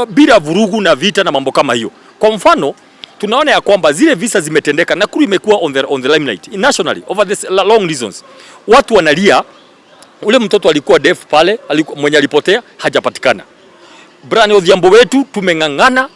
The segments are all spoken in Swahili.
bila vurugu na vita na mambo kama hiyo. Kwa mfano, tunaona ya kwamba zile visa zimetendeka, Nakuru imekuwa on the limelight nationally over this long reasons. Watu wanalia, ule mtoto alikuwa deaf pale, mwenye alipotea hajapatikana. Brian Odhiambo wetu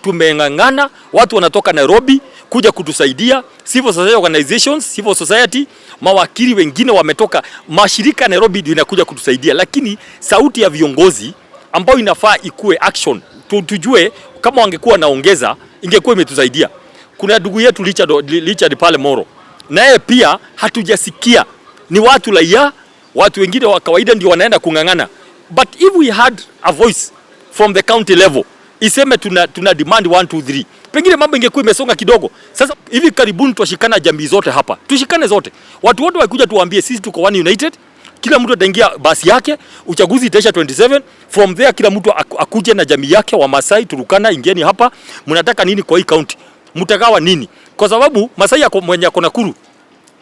tumengangana, watu wanatoka Nairobi kuja kutusaidia, civil society organizations, civil society, mawakili wengine wametoka, mashirika ya Nairobi ndio inakuja kutusaidia, lakini sauti ya viongozi ambao inafaa ikue action, tujue kama wangekuwa naongeza ingekuwa imetusaidia. Kuna ndugu yetu Richard pale Moro, naye pia hatujasikia, ni watu raia, watu wengine wa kawaida ndio wanaenda kungangana. But if we had a voice from the county level, iseme tuna demand 1 2 3, pengine mambo ingekuwa imesonga kidogo. Sasa hivi karibuni tushikana jamii zote hapa, tushikane zote, watu wote wakuja tuwaambie sisi tuko one united, kila mtu ataingia basi yake, uchaguzi itaisha 27, from there kila mtu akuje na jamii yake, wa Masai, Turukana, ingieni hapa, mnataka nini kwa hii county, mtagawa nini? Kwa sababu Masai yako mwenye ako Nakuru,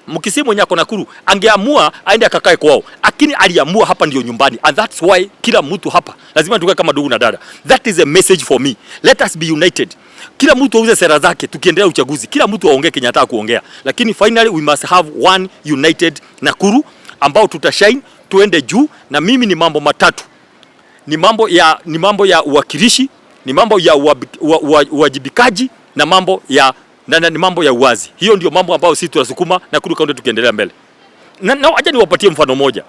Mkisii mwenye ako Nakuru angeamua aende akakae kwao, lakini aliamua hapa ndio nyumbani, and that's why kila mtu hapa lazima tukae kama ndugu na dada. That is a message for me. Let us be united. Kila mtu auze sera zake, tukiendelea uchaguzi kila mtu aongee Kenya anataka kuongea, lakini finally we must have one united Nakuru ambao tutashine, tuende juu. Na mimi ni mambo matatu, ni mambo ya uwakilishi, ni mambo ya uwajibikaji na mambo ya ni mambo ya uwazi. Hiyo ndio mambo ambayo sisi tunasukuma Nakuru County tukiendelea mbele. Na acha niwapatie mfano moja.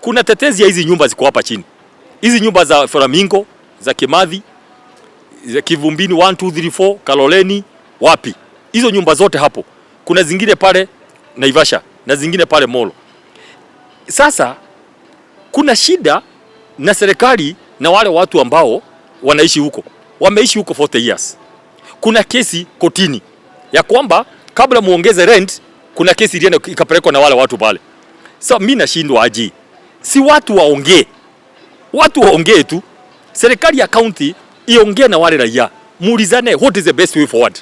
Kuna tetezi ya hizi nyumba ziko hapa chini. Hizi nyumba za Flamingo, za Kimathi, za Kivumbini 1 2 3 4, Kaloleni, wapi? Hizo nyumba zote hapo. Kuna zingine pale Naivasha na zingine pale Molo. Sasa kuna shida na serikali na wale watu ambao wanaishi huko. Wameishi huko 40 years. Kuna kesi kotini ya kwamba kabla muongeze rent, kuna kesi ilienda ikapelekwa na wale watu pale. So mimi nashindwa aje. Si watu waongee. Watu waongee tu. Serikali ya county iongee na wale raia. Muulizane what is the best way forward.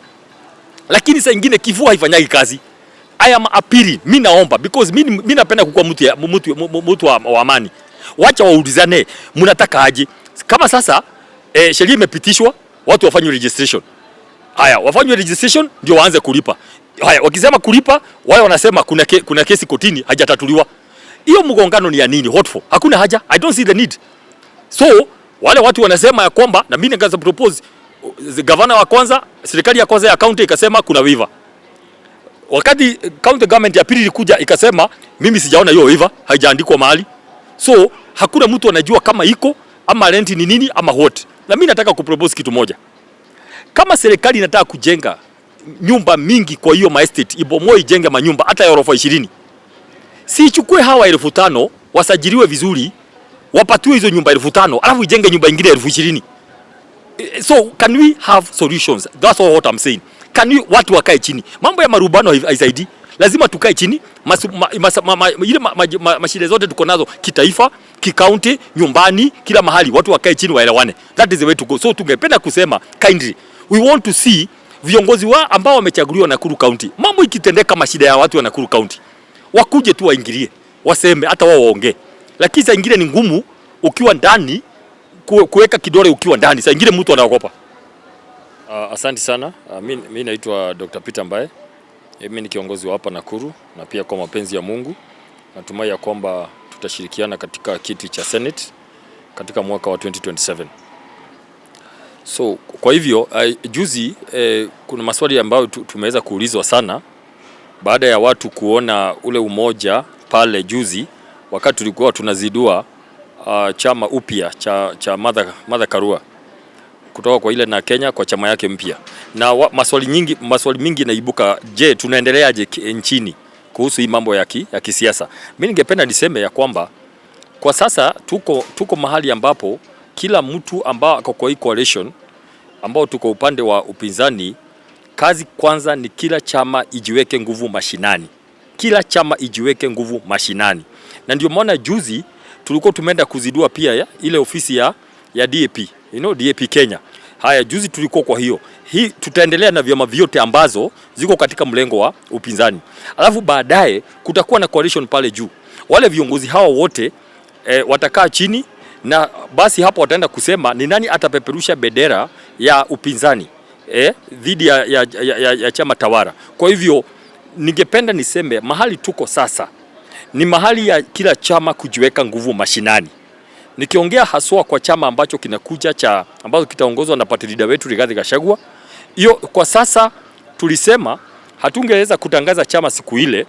Lakini saa nyingine kifua haifanyagi kazi. I am appealing, mimi naomba, because mimi napenda kukuwa mtu wa amani. Wacha waulizane, mnataka aje? Kama sasa sheria imepitishwa, watu wafanye registration. Haya, wafanye registration ndio waanze kulipa. Haya, wakisema kulipa, wao wanasema kuna kesi kotini hajatatuliwa. Hiyo mgongano ni ya nini? What for? Hakuna haja. I don't see the need. So, wale watu wanasema ya kwamba, na mimi nikaanza propose, governor wa kwanza, serikali ya kwanza ya county ikasema kuna waiver. Wakati county government ya pili ilikuja ikasema mimi sijaona hiyo waiver, haijaandikwa mahali. So, hakuna mtu anajua kama iko ama rent ni nini ama what. Na mimi nataka kupropose kitu moja. Kama serikali inataka kujenga nyumba mingi kwa hiyo estate, ibomoe ijenge manyumba hata ya orofa 20. Si ichukue hawa 1500 wasajiliwe vizuri, wapatiwe hizo nyumba 1500, alafu ijenge nyumba nyingine 20,000. So can we have solutions? That's what I'm saying. Can we, watu wakae chini. Mambo ya marubano haisaidii. Lazima tukae chini. Mashida zote tuko nazo kitaifa, kikaunti, nyumbani, kila mahali, watu wakae chini waelewane. That is the way to go. So tungependa kusema kindly, we want to see viongozi ambao wamechaguliwa Nakuru County, mambo ikitendeka mashida ya watu wa Nakuru County, wakuje tu waingilie, waseme, hata wao waongee. Lakini saa nyingine ni ngumu ukiwa ndani kuweka kidole ukiwa ndani. Saa nyingine mtu anaogopa. Asante sana. Mimi naitwa Dr. Peter Mbae. Mimi ni kiongozi wa hapa Nakuru, na pia kwa mapenzi ya Mungu natumai ya kwamba tutashirikiana katika kiti cha Senate katika mwaka wa 2027. So kwa hivyo juzi kuna maswali ambayo tumeweza kuulizwa sana baada ya watu kuona ule umoja pale juzi wakati tulikuwa tunazidua chama upya cha Martha Karua kutoka kwa ile na Kenya kwa chama yake mpya. Na maswali mingi naibuka, je, tunaendeleaje nchini kuhusu hii mambo ya kisiasa? Mimi ningependa niseme ya kwamba kwa sasa tuko mahali ambapo kila mtu ambao ako kwa hii coalition ambao tuko upande wa upinzani, kazi kwanza ni kila chama ijiweke nguvu mashinani. Kila chama ijiweke nguvu mashinani. Na ndio maana juzi tulikuwa tumeenda kuzidua pia ile ofisi ya DAP, DAP Kenya. Haya, juzi tulikuwa kwa hiyo. Hii tutaendelea na vyama vyote ambazo ziko katika mlengo wa upinzani. Alafu baadaye kutakuwa na coalition pale juu. Wale viongozi hawa wote watakaa chini na basi hapo wataenda kusema ni nani atapeperusha bendera ya upinzani dhidi ya chama tawala. Kwa hivyo ningependa niseme mahali tuko sasa ni mahali ya kila chama kujiweka nguvu mashinani. Nikiongea haswa kwa chama ambacho kinakuja ambacho kitaongozwa na party leader wetu Rigathi Gachagua. Hiyo kwa sasa tulisema hatungeweza kutangaza chama siku ile,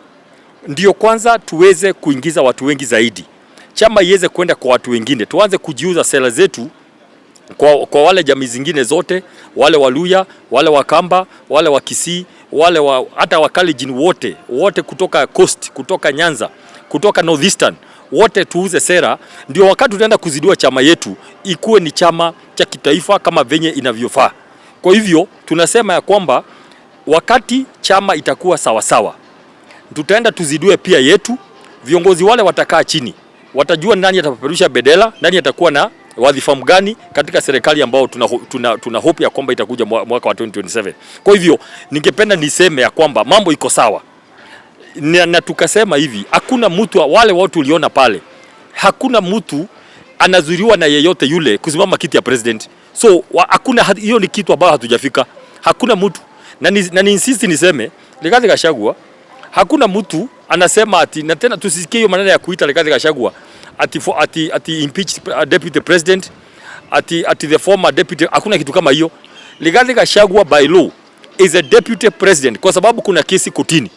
ndio kwanza tuweze kuingiza watu wengi zaidi. Chama iweze kwenda kwa watu wengine. Tuanze kujiuza sera zetu kwa wale jamii zingine zote, wale Waluya, wale Wakamba, wale wa Kisii, wale hata Wakalenjin wote kutoka Coast, kutoka Nyanza, kutoka Northeastern, wote tuuze sera, ndio wakati tutaenda kuzidua chama yetu ikuwe ni chama cha kitaifa kama venye inavyofaa. Kwa hivyo tunasema ya kwamba wakati chama itakuwa sawasawa, tutaenda tuzidue pia yetu. Viongozi wale watakaa chini, watajua nani atapeperusha bendera, nani atakuwa na wadhifa gani katika serikali ambao tuna hope ya kwamba itakuja mwaka wa 2027. Kwa hivyo ningependa niseme ya kwamba mambo iko sawa, na tukasema hivi, hakuna mtu, wale watu uliona pale, hakuna mtu anazuiliwa na yeyote yule kusimama kiti ya president. So hakuna, hiyo ni kitu ambacho hatujafika. Hakuna mtu, na ni insist niseme Rigathi Gachagua, hakuna mtu anasema ati, na tena tusisikie hiyo maneno ya kuita Rigathi Gachagua ati impeach deputy president, ati the former deputy. Hakuna kitu kama hiyo. Rigathi Gachagua by law is a deputy president kwa sababu kuna kesi kotini.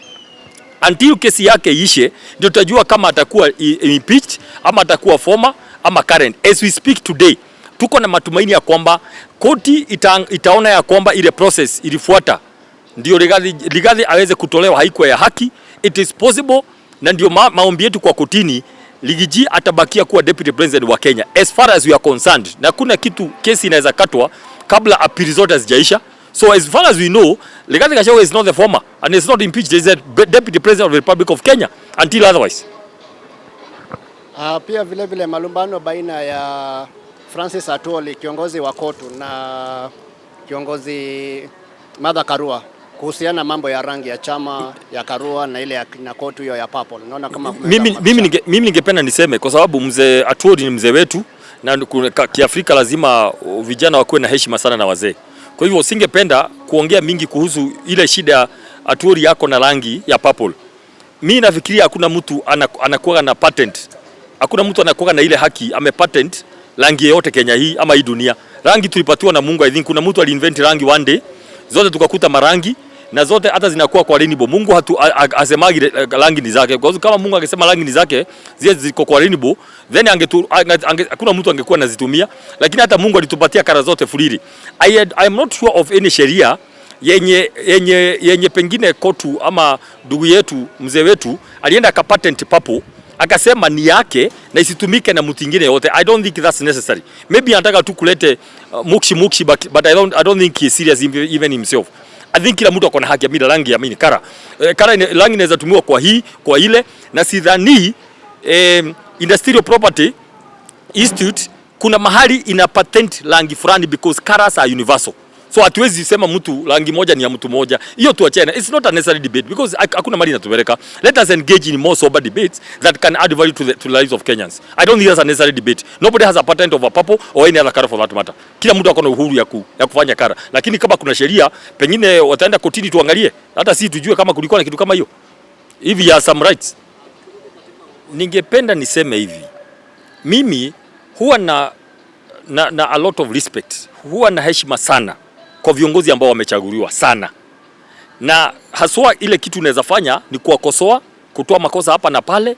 Until kesi yake ishe ndio tutajua kama atakuwa impeached ama atakuwa former ama current. As we speak today, tuko na matumaini ya kwamba koti itaona ya kwamba ile process ilifuata ndio Rigathi aweze kutolewa, haikuwa ya haki. It is possible, na ndio maombi yetu kwa kotini, Rigiji atabakia kuwa deputy president wa Kenya as far as we are concerned, na kuna kitu kesi inaweza katwa kabla appeal zote hazijaisha. So as far as we know, Rigathi Gachagua is not the former and is not impeached. He is the deputy president of the Republic of Kenya until otherwise. Pia vile malumbano baina ya Francis Atwoli, kiongozi wa KOTU, na kiongozi Martha Karua kuhusiana mambo ya rangi ya chama ya Karua na ile na KOTU hiyo ya purple. Naona kama mimi ningependa niseme kwa sababu mzee Atwoli ni mzee wetu, na kiafrika lazima vijana wakuwe na heshima sana na wazee. Kwa hivyo singependa kuongea mingi kuhusu ile shida Atwoli yako na rangi ya purple. Mimi nafikiria hakuna mtu anakuwa na patent. Hakuna mtu anakuwa na ile haki amepatent rangi yote Kenya hii ama hii dunia. Rangi tulipatiwa na Mungu. I think kuna mtu aliinvent rangi one day. Zote tukakuta marangi na zote hata zinakuwa kwa rainbow. Mungu asemagi rangi ni zake. Kwa sababu kama Mungu angesema rangi ni zake, zile ziko kwa rainbow, then hakuna mtu angekuwa anazitumia. Lakini hata Mungu alitupatia kara zote freely. I am not sure of any sheria yenye pengine KOTU ama ndugu yetu mzee wetu alienda akapatent purple akasema ni yake na isitumike na mtu mwingine yote. I don't think that's necessary. Maybe anataka tu kulete mukshi but I don't think he is serious even himself. I think kila mtu akona haki ya mila rangi ya mini kara rangi inaweza tumiwa kwa hii kwa ile, na sidhani Industrial Property Institute kuna mahali ina patent rangi fulani because colors are universal. So hatuwezi sema mtu rangi moja ni ya mtu moja. Hiyo tuachane. It's not a necessary debate because hakuna mali inatupeleka. Let us engage in more sober debates that can add value to the lives of Kenyans. I don't think that's a necessary debate. Nobody has a patent of a purple or any other color for that matter. Kila mtu akona uhuru ya kufanya kara. Lakini kama kuna sheria, pengine wataenda kotini tuangalie. Hata si tujue kama kulikuwa na kitu kama hiyo. Hivi ya some rights. Ningependa niseme hivi. Mimi huwa na a lot of respect. Huwa na heshima sana kwa viongozi ambao wamechaguliwa sana, na haswa ile kitu unaweza fanya ni kuwakosoa, kutoa makosa hapa na pale,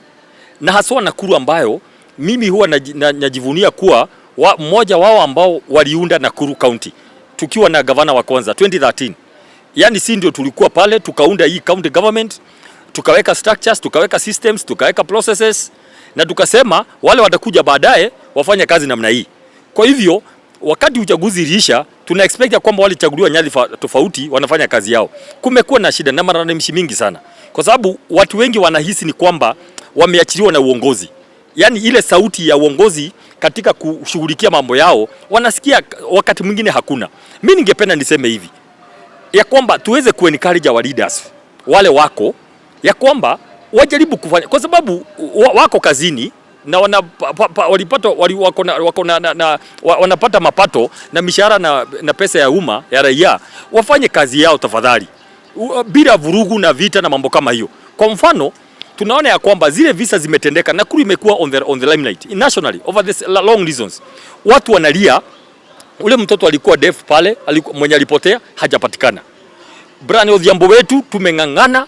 na haswa Nakuru ambayo mimi huwa najivunia kuwa mmoja wao ambao waliunda Nakuru County tukiwa na gavana wa kwanza 2013. Yani si ndio tulikuwa pale tukaunda hii county government, tukaweka structures, tukaweka systems, tukaweka processes, na tukasema wale watakuja baadaye wafanye kazi namna hii. Kwa hivyo wakati uchaguzi uliisha, tuna expect kwamba wale chaguliwa nyadhifa tofauti wanafanya kazi yao. Kumekuwa na shida na malalamishi mingi sana, kwa sababu watu wengi wanahisi ni kwamba wameachiliwa na uongozi. Yani ile sauti ya uongozi katika kushughulikia mambo yao wanasikia wakati mwingine hakuna. Mimi ningependa niseme hivi ya kwamba tuweze kuencourage our leaders wale wako ya kwamba wajaribu kufanya, kwa sababu wako kazini na wanapata mapato na mishahara na pesa ya umma ya raia, wafanye kazi yao tafadhali, bila vurugu na vita na mambo kama hiyo. Kwa mfano, tunaona ya kwamba zile visa zimetendeka, Nakuru imekuwa on the limelight nationally over this long reasons. Watu wanalia, ule mtoto alikuwa deaf pale, mwenye alipotea hajapatikana. Brian Odhiambo wetu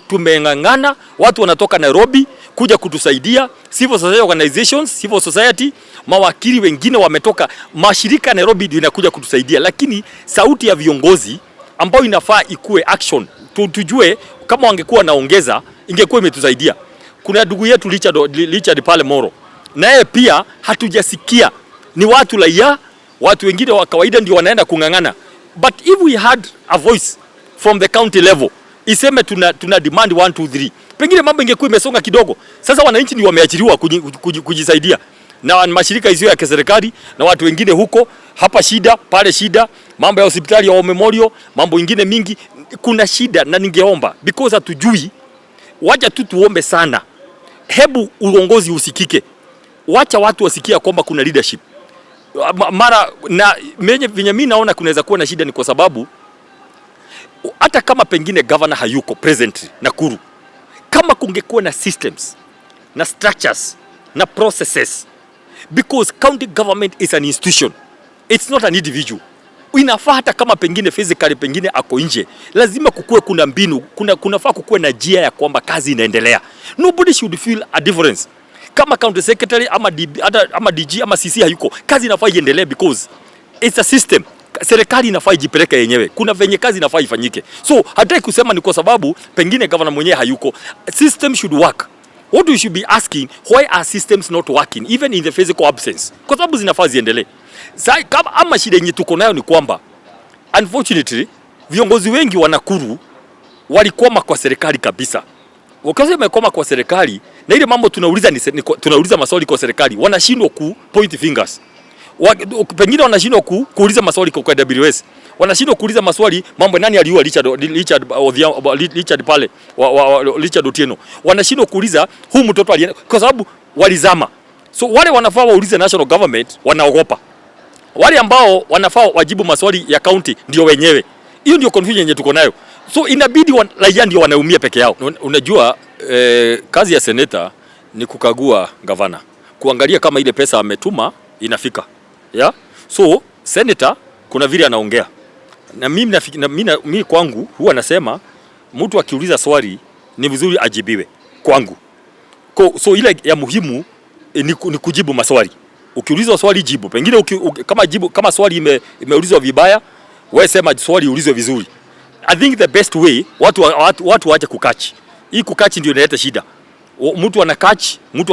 tumengangana, watu wanatoka Nairobi kuja kutusaidia, civil society organizations, civil society, mawakili wengine wametoka, mashirika Nairobi ndio inakuja kutusaidia, lakini sauti ya viongozi ambao inafaa ikue action, tujue kama wangekuwa naongeza ingekuwa imetusaidia. Kuna ndugu yetu Richard pale Moro, naye pia hatujasikia, ni watu raia, watu wengine wa kawaida ndio wanaenda kungangana. But if we had a voice from the county level, iseme tuna demand 1 2 3, pengine mambo ingekuwa imesonga kidogo. Sasa wananchi ni wameachiliwa kujisaidia na mashirika hizo ya kiserikali na watu wengine huko, hapa shida pale shida, mambo ya hospitali ya Memorial, mambo ingine mingi, kuna shida. Na ningeomba, because hatujui, wacha tu tuombe sana, hebu uongozi usikike, wacha watu wasikia kwamba kuna leadership mara na venye mimi naona kunaweza kuwa na shida, ni kwa sababu hata kama pengine governor hayuko presently Nakuru, kama kungekuwa na systems na structures na processes, because county government is an institution, it's not an individual. Inafaa hata kama pengine physically pengine ako nje, lazima kukue kuna mbinu, kunafaa kukue na njia ya kwamba kazi inaendelea. Nobody should feel a difference. Kama county secretary ama DG ama CC hayuko, kazi inafaa iendelee, because it's a system. Serikali inafaa ijipeleke yenyewe, kuna venye kazi inafaa ifanyike. So hataki kusema ni kwa sababu pengine governor mwenyewe hayuko. System should work. What we should be asking, why are systems not working even in the physical absence? Kwa sababu zinafaa ziendelee. Sasa kama ama shida yenye tuko nayo ni kwamba unfortunately viongozi wengi wa Nakuru walikoma kwa serikali kabisa. Wakati wamekoma kwa serikali, na ile mambo tunauliza maswali kwa serikali, wanashindwa ku point fingers. Pengine wanashindwa kuuliza maswali kwa WS. Wanashindwa kuuliza maswali mambo nani aliua Richard pale Richard Otieno. Wanashindwa kuuliza huu mtoto alienda, kwa sababu walizama. So wale wanafaa waulize national government wanaogopa. Wale ambao wanafaa wajibu maswali ya county ndio wenyewe. Hiyo ndio confusion yenye tuko nayo. So inabidi raia ndio wanaumia peke yao. Unajua kazi ya senator ni kukagua gavana, kuangalia kama ile pesa ametuma inafika. Yeah? So senator kuna vile anaongea. Na mimi kwangu huwa nasema mtu akiuliza swali ni vizuri ajibiwe kwangu. So ile ya muhimu ni kujibu maswali. Ukiulizwa swali jibu. Pengine kama swali imeulizwa vibaya, wewe sema swali ulizwe vizuri. I think the best way watu waache kukachi. Hii kukachi ndio inaleta shida. Mtu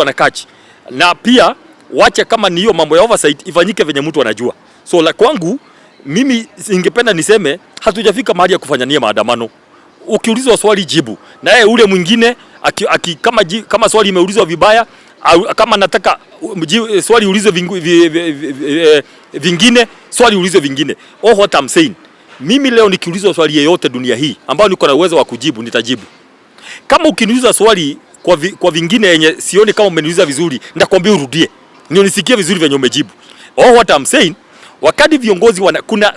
anakachi. Na pia wacha kama ni hiyo mambo ya oversight ifanyike venye mtu anajua. So la kwangu mimi ningependa niseme hatujafika mahali ya kufanyania maandamano. Ukiulizwa swali jibu. Na yeye ule mwingine kama swali imeulizwa vibaya, kama nataka swali ulizwe vingine, swali ulizwe vingine. Oh, what I'm saying, mimi leo nikiulizwa swali yeyote dunia hii ambayo niko na uwezo wa kujibu, nitajibu. Kama ukiniuliza swali kwa vingine yenye sioni kama umeniuliza vizuri, nitakwambia urudie ndio nisikie vizuri venye umejibu. Oh, what I'm saying, wakati viongozi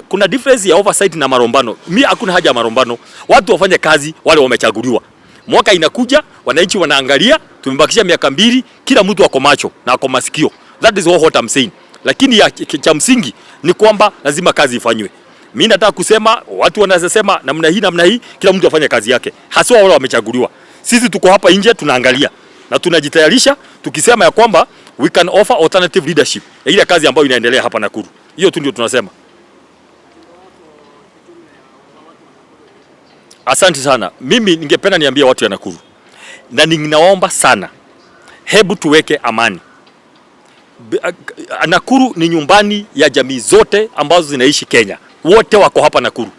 kuna difference ya oversight na marombano. Mimi hakuna haja ya marombano. Watu wafanye kazi wale wamechaguliwa. Mwaka inakuja, wananchi wanaangalia, tumebakisha miaka 2, kila mtu ako macho na ako masikio. That is what I'm saying. Lakini cha msingi ni kwamba lazima kazi ifanywe. Mimi nataka kusema watu wanaweza sema namna hii, kila mtu afanye kazi yake. Haswa wale wamechaguliwa. Sisi tuko hapa nje tunaangalia na tunajitayarisha tukisema ya kwamba we can offer alternative leadership. Ile kazi ambayo inaendelea hapa Nakuru. Hiyo tu ndio tunasema. Asante sana. Mimi ningependa niambie watu ya Nakuru, na ninaomba sana, hebu tuweke amani. Nakuru ni nyumbani ya jamii zote ambazo zinaishi Kenya. Wote wako hapa Nakuru.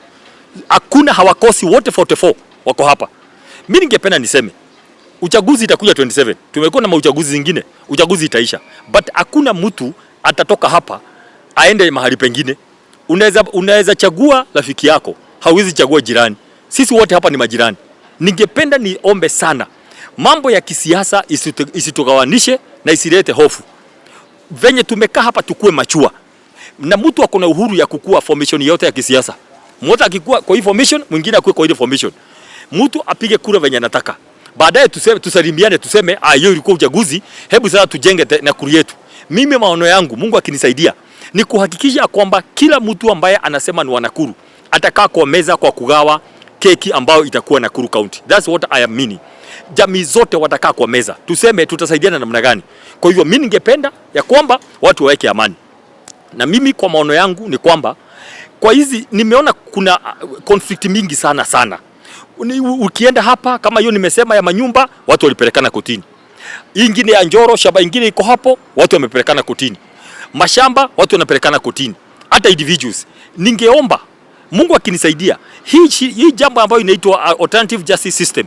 Hakuna hawakosi, wote 44 wako hapa. Mimi ningependa niseme uchaguzi itakuja 27. Tumekuwa na mauchaguzi zingine, uchaguzi itaisha. But hakuna mtu atatoka hapa aende mahali pengine. Unaweza chagua rafiki yako, hauwezi chagua jirani. Sisi wote hapa ni majirani. Ningependa niombe sana, mambo ya kisiasa isitugawanishe na isilete hofu. venye tumekaa hapa tukue machua. Na mtu ako na uhuru ya kukua formation yote ya kisiasa. Mmoja akikua kwa hii formation, mwingine akue kwa ile formation. Mtu apige kura venye anataka. Baadaye tusalimiane tuseme hiyo ilikuwa uchaguzi, hebu sasa tujenge Nakuru yetu. Mimi maono yangu, Mungu akinisaidia, ni kuhakikisha kwamba kila mtu ambaye anasema ni wa Nakuru atakaa kwa meza kwa kugawa keki ambayo itakuwa Nakuru County. That's what I am meaning. Jamii zote watakaa kwa meza. Tuseme tutasaidiana namna gani. Kwa hivyo mimi ningependa ya kwamba watu waweke amani. Na mimi kwa maono yangu ni kwamba kwa hizi nimeona kuna conflict mingi sana. Ukienda hapa kama hiyo nimesema ya manyumba, watu walipelekana kotini. Ingine ya Njoro, shamba ingine iko hapo, watu wamepelekana kotini. Mashamba, watu wanapelekana kotini. Hata individuals. Ningeomba Mungu akinisaidia, hii jambo ambayo inaitwa alternative justice system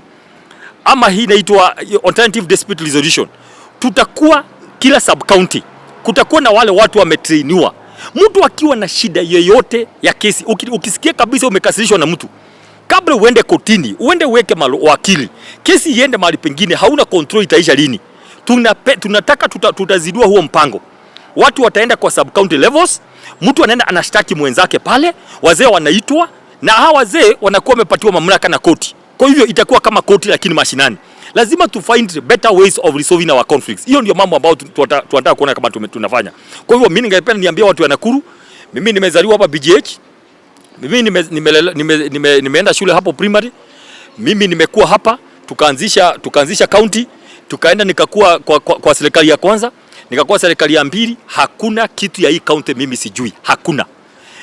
ama hii inaitwa alternative dispute resolution, tutakuwa kila sub county kutakuwa na wale watu wametrainiwa. Mtu akiwa na shida yoyote ya kesi, ukisikia kabisa umekasirishwa na mtu, kabla uende kotini, uende uweke wakili, kesi iende mahali pengine, hauna control itaisha lini. Tunataka tutazidua huo mpango. Watu wataenda kwa sub county levels, mtu anaenda anashtaki mwenzake pale, wazee wanaitwa na hawa wazee wanakuwa wamepatiwa mamlaka na koti. Kwa hivyo itakuwa kama koti lakini mashinani. Lazima to find better ways of resolving our conflicts. Hiyo ndio mambo ambayo tunataka kuona kama tunafanya. Kwa hivyo mimi ningependa niambie watu wa Nakuru, mimi nimezaliwa hapa BGH. Mimi nimeenda shule hapo primary. Mimi nimekuwa hapa, tukaanzisha county, tukaenda nikakuwa kwa serikali ya kwanza, nikakuwa serikali ya mbili. Hakuna kitu ya hii county mimi sijui. Hakuna.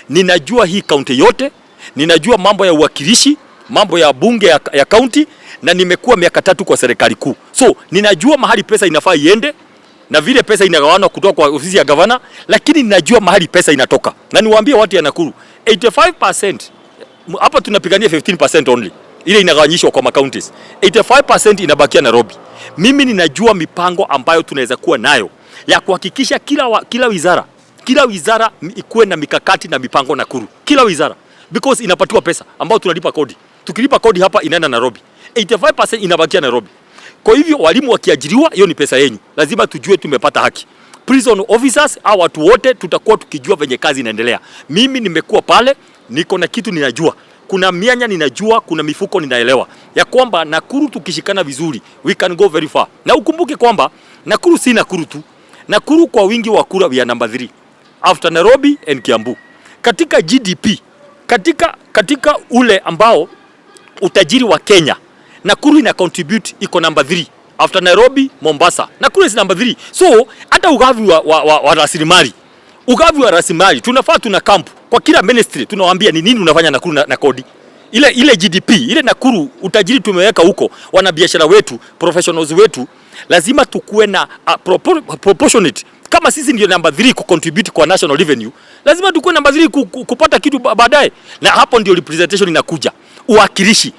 Ninajua hii county yote, ninajua mambo ya uwakilishi, mambo ya bunge ya county, na nimekuwa miaka 3 kwa serikali kuu. So, ninajua mahali pesa inafaa iende na vile pesa inagawanwa kutoka kwa ofisi ya gavana, lakini ninajua mahali pesa inatoka. Na niwaambie watu ya Nakuru, 85% hapa tunapigania 15% only. Ile inagawanyishwa kwa counties. 85% inabakia Nairobi. Mimi ninajua mipango ambayo tunaweza kuwa nayo ya kuhakikisha kila wizara ikuwe na mikakati na mipango Nakuru. Kila wizara, because inapatiwa pesa ambayo tunalipa kodi. Tukilipa kodi hapa inaenda Nairobi. 85% inabakia Nairobi. Kwa hivyo walimu wakiajiriwa, hiyo ni pesa yenu. Lazima tujue tumepata haki. Prison officers au watu wote tutakuwa tukijua venye kazi inaendelea. Mimi nimekuwa pale, niko na kitu ninajua. Kuna mianya ninajua, kuna mifuko ninaelewa. Ya kwamba Nakuru tukishikana vizuri, we can go very far. Na ukumbuke kwamba Nakuru si Nakuru tu. Nakuru kwa wingi wa kura we are number 3 after Nairobi and Kiambu. Katika GDP, katika ule ambao utajiri wa Kenya, Nakuru ina contribute iko number 3 after Nairobi, Mombasa. Nakuru is number 3. So hata ugavi wa rasilimali tunafaa tuna camp kwa kila ministry, tunawaambia ni nini unafanya Nakuru na kodi. Ile GDP, ile Nakuru utajiri tumeweka huko, wanabiashara wetu, professionals wetu, lazima tukue na proportionate. Kama sisi ndio number 3 ku contribute kwa national revenue, lazima tukue number 3 kupata kitu baadaye. Na hapo ndio representation inakuja. Uwakilishi.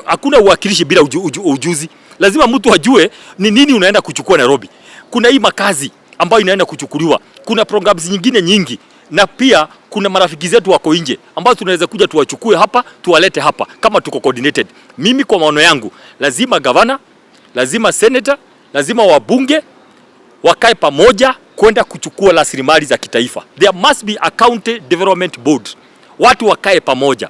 Hakuna uwakilishi bila ujuzi. Lazima mtu ajue ni nini unaenda kuchukua Nairobi. Kuna hii makazi ambayo inaenda kuchukuliwa. Kuna programs nyingine nyingi. Na pia kuna marafiki zetu wako nje ambao tunaweza kuja tuwachukue hapa, tuwalete hapa kama tuko coordinated. Mimi kwa maono yangu, lazima governor, lazima senator, lazima wabunge wakae pamoja kwenda kuchukua rasilimali za kitaifa. There must be a county development board. Watu wakae pamoja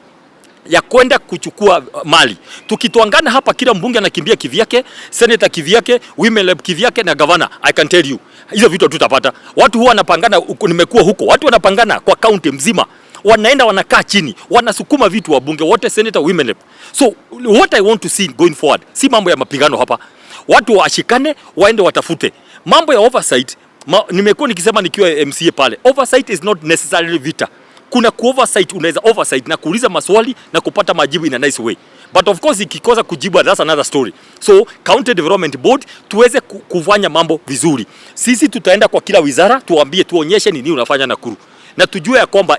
ya kwenda kuchukua mali. Tukituangana hapa, kila mbunge anakimbia kivyake, senator kivyake, women lab kivyake na governor, I can tell you, hizo vitu tutapata. Watu huwa wanapangana, nimekuwa huko, watu wanapangana kwa county mzima, wanaenda wanakaa chini, wanasukuma vitu, wa bunge wote, senator, women lab. So what I want to see going forward, si mambo ya mapigano hapa. Watu washikane, waende watafute. Mambo ya oversight, nimekuwa nikisema nikiwa MCA pale, oversight is not necessarily vita. Kuna oversight, unaweza oversight na kuuliza maswali na kupata majibu in a nice way. But of course ikikosa kujibu, that's another story. So county development board tuweze kufanya mambo vizuri. Sisi tutaenda kwa kila wizara, tuambie, tuonyeshe nini unafanya Nakuru. Na tujue ya kwamba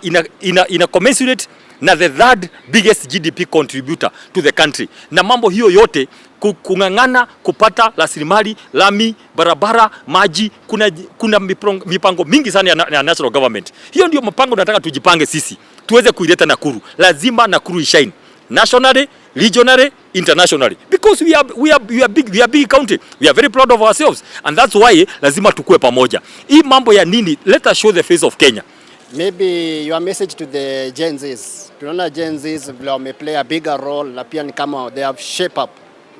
ina commensurate na the third biggest GDP contributor to the country. Na mambo hiyo yote kungangana kupata rasilimali, lami, barabara, maji, kuna mipango mingi sana ya national government. Hiyo ndio mpango nataka tujipange sisi. Tuweze kuileta Nakuru. Lazima Nakuru ishine nationally regionally, internationally, because we are big country. We are very proud of ourselves, and that's why lazima tukue pamoja. Hii mambo ya nini, let us show the face of Kenya. Maybe your message to the Gen Zs. Tunaona Gen Zs vile wame play a bigger role na pia ni kama they have shape up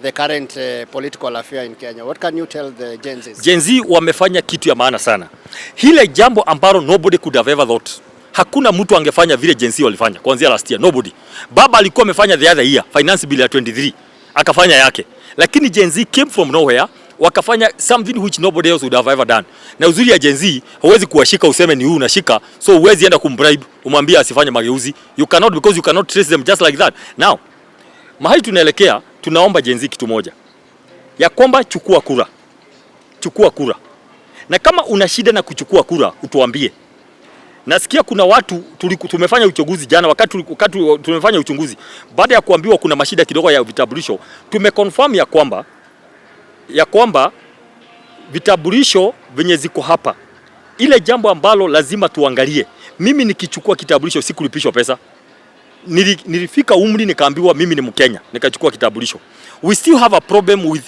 the current political affair in Kenya. What can you tell the Gen Zs? Gen Z wamefanya kitu ya maana sana. Hile jambo ambalo nobody could have ever thought. Hakuna mtu angefanya vile Gen Z walifanya kuanzia last year, nobody. Baba alikuwa amefanya the other year finance bill ya 23 akafanya yake, lakini Gen Z came from nowhere wakafanya something which nobody else would have ever done. Na uzuri ya Gen Z, huwezi kuwashika useme ni huyu unashika, so huwezi enda kumbribe umwambie asifanye mageuzi. You cannot, because you cannot trace them just like that. Now mahali tunaelekea, tunaomba Gen Z kitu moja, ya kwamba chukua kura. Chukua kura. Na kama una shida na kuchukua kura, utuambie. Nasikia kuna watu tumefanya uchaguzi jana, wakati tumefanya uchunguzi, baada ya kuambiwa kuna mashida kidogo ya vitambulisho, tumeconfirm ya kwamba vitambulisho venye ziko hapa, ile jambo ambalo lazima tuangalie. Mimi nikichukua kitambulisho sikulipishwa pesa. Nilifika umri nikaambiwa mimi ni Mkenya, nikachukua kitambulisho. We still have a problem with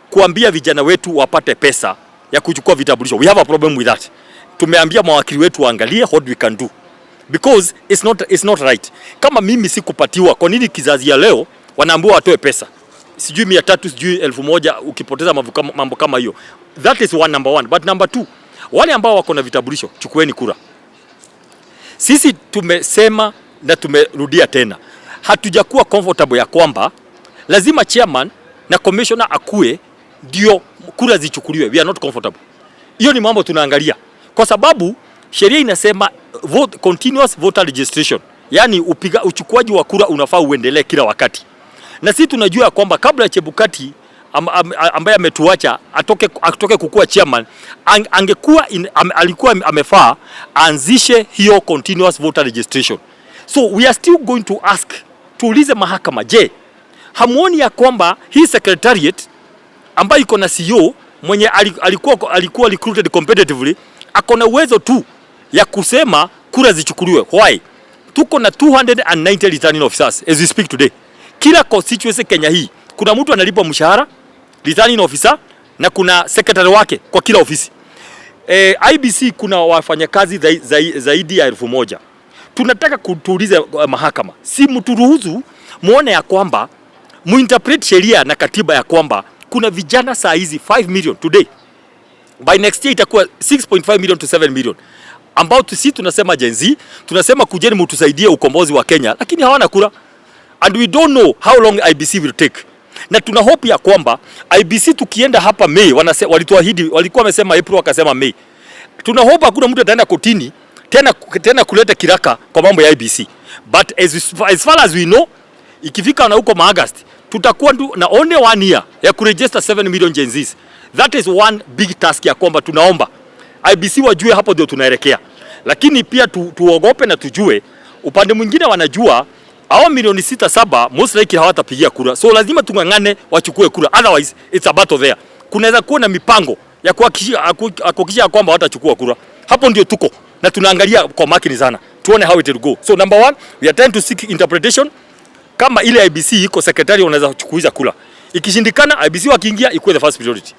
kuambia vijana wetu wapate pesa ya kuchukua vitambulisho. We have a problem with that. Tumeambia mawakili wetu waangalie what we can do, because it's not right. Kama mimi sikupatiwa, kwa nini kizazi ya leo wanaambiwa watoe pesa sijui 300 sijui 1000 ukipoteza mambo kama hiyo? That is number one. But number two, wale ambao wako na vitambulisho, chukueni kura. Sisi tumesema na tumerudia tena, hatujakuwa comfortable ya kwamba lazima chairman na commissioner akue ndio kura zichukuliwe. We are not comfortable. Hiyo ni mambo tunaangalia, kwa sababu sheria inasema continuous voter registration, yani uchukuaji wa kura unafaa uendelee kila wakati. Na sisi tunajua kwamba kabla ya Chebukati ambaye ametuacha atoke kukua chairman, alikuwa amefaa anzishe hiyo continuous voter registration. So we are still going to ask, tuulize mahakama, je, hamuoni ya kwamba hii secretariat ambayo iko na CEO mwenye alikuwa recruited competitively akona uwezo tu ya kusema kura zichukuliwe? Why? Tuko na 290 returning officers as we speak today. Kila constituency Kenya hii kuna mtu analipwa mshahara, returning officer, na kuna secretary wake kwa kila ofisi. IBC kuna wafanyakazi zaidi ya 1000. Tunataka kutuulize mahakama, si mturuhusu muone ya kwamba muinterpret sheria na katiba ya kwamba kuna vijana saa hizi 5 million today, by next year itakuwa 6.5 million to 7 million, ambao sisi tunasema Gen Z, tunasema kujeni mtusaidie ukombozi wa Kenya, lakini hawana kura. And we don't know how long IBC will take. Na tuna hope ya kwamba IBC tukienda hapa May, walituahidi, walikuwa wamesema April wakasema May. Tuna hope hakuna mtu ataenda kotini tena kuleta kiraka kwa mambo ya IBC. But as far as we know, ikifika na huko August, tutakuwa na only 1 year ya kuregister 7 million Gen Zs. That is one big task ya kwamba tunaomba IBC wajue hapo ndio tunaelekea. Lakini pia tuogope na tujue upande mwingine wanajua hao milioni 6-7 most likely hawatapigia kura. So lazima tungangane wachukue kura. Otherwise it's a battle there. Kunaweza kuwa na mipango ya kuhakikisha kwamba watachukua kura. Hapo ndio tuko na tunaangalia kwa makini sana. Tuone how it will go. So number one, we are trying to seek interpretation. Kama ile IBC iko secretary wanaweza kuchukua kura. Ikishindikana IBC wakiingia ikuwe the first priority.